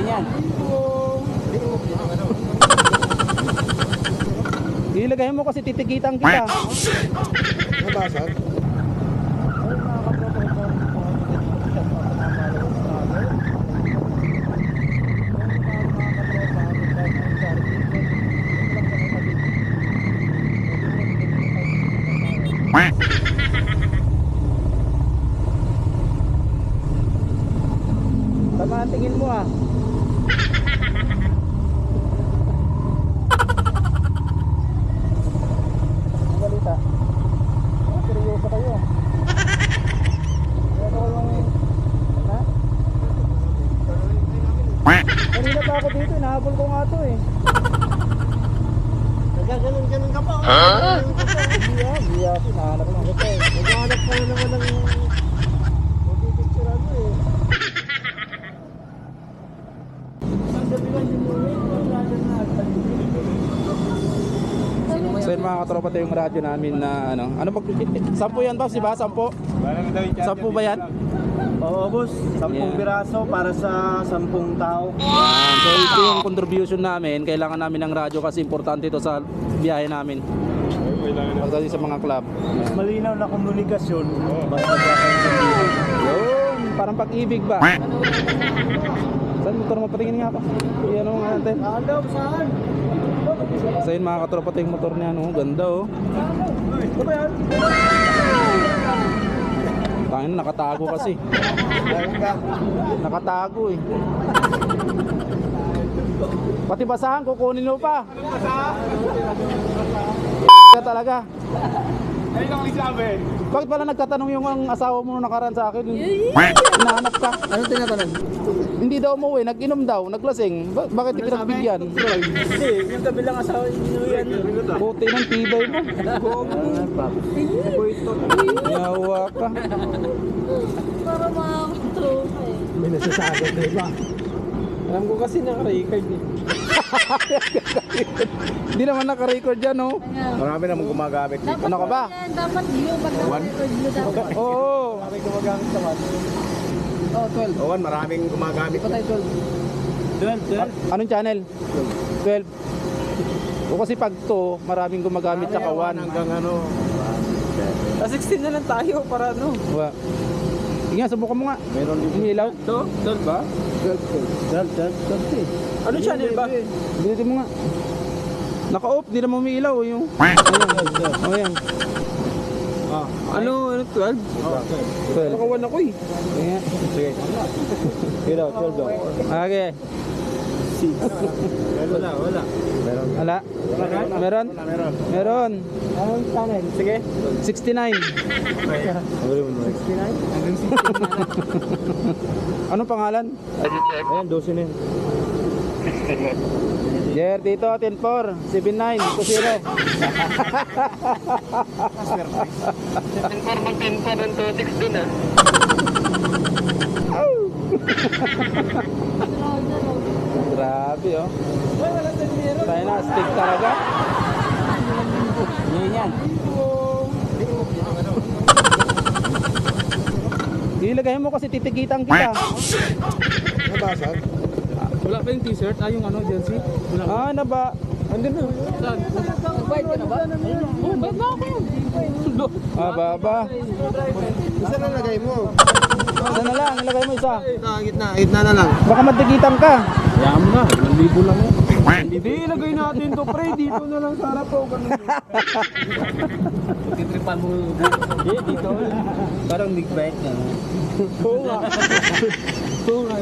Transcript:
Yan. Ilagay mo kasi titikitan kita. Nabasag? Tama ang tingin mo ah. Ang balita. Seryoso kayo. Ano yung... Ha? Kanina pa ako dito, nahabol ko nga to eh. Nagaganon-ganon ka pa. Biya, hinahanap lang kita eh. Naghahanap ka na naman ng mapipicturean mo eh. So yun mga katropa, ito yung radyo namin na ano pag... 10 yan boss, diba? 10? 10 ba yan? Oo boss, 10 Yeah. piraso para sa 10 tao. Yan. So ito yung contribution namin. Kailangan namin ng radyo kasi importante ito sa biyahe namin. Pagdating sa mga club. Mas Yan. malinaw na komunikasyon. Basta kakaintindi. Yun, parang pag-ibig ba? Saan motor mo? Patingin nga pa. Iyan nga natin. Saan daw? Saan? So yun mga katropa, ito yung motor niya. No? Ganda oh. Ito ba yan? Tangin na, nakatago kasi. Nakatago eh. Pati basahan, kukunin mo pa. Talaga. Ayun ang sabi. Bakit pala nagkatanong yung ang asawa mo nung nakaraan sa akin? Hinahanap ka. Anong tinatanong? Hindi daw umuwi, nag-inom daw, naglasing. Bakit di pinagbigyan? Hindi, yung kabilang asawa niyo yan. Buti ng tibay mo. Yawa ka. Para makakatulog eh. May nasasagot na iba. Alam ko kasi naka-record eh. Hindi naman naka-record dyan, no? Marami naman gumagamit. Dapat Ano ka ba? yan, dapat view pag naka-record mo dapat. Oo. Marami gumagamit sa one. Oh, 12. Oo, maraming gumagamit. Patay 12. Anong channel? 12. O kasi pag to, maraming gumagamit sa kawan. Hanggang ano. 16 na lang tayo para ano. Wa. Sige nga, subukan mo nga. Meron din. Umilaw. To? Doon ba? 12. Ano channel ba? Bilitin mo nga. Naka-off, di naman umiilaw yung. Ayan. Oh, yan. Ano? 12? 12. Nakawan ako eh. Sige. Sige. Sige daw, 12 daw. Okay. Wala. Meron. Wala. Meron? Meron. Meron. Anong channel? Sige. 69. Anong pangalan? Ayan, 12 na yun. Jer, dito, 10-4, 7-9, 2-0. 10-4 ng 2-6 dun ah. Grabe, oh. Tayo na, stick talaga. Yan. Ilagay mo kasi titikitan kita. Nabasag? Wala pa yung t-shirt? Ah, yung ano, jersey? Wala. Ah, na ba? Andun na. Saan? Nag-bite ka na ba? Oo, bite na ako. Ah, baba. Isa na lagay mo. Isa na lang, ilagay mo isa. Gitna. Gitna na lang. Baka matikitan ka. Yaman mo na. 1,000 lang yan. Hindi, ilagay natin to pre. Dito na lang sa harap ko. Titripan mo. Hindi, dito. Parang big bite na. Oo nga. Oo nga.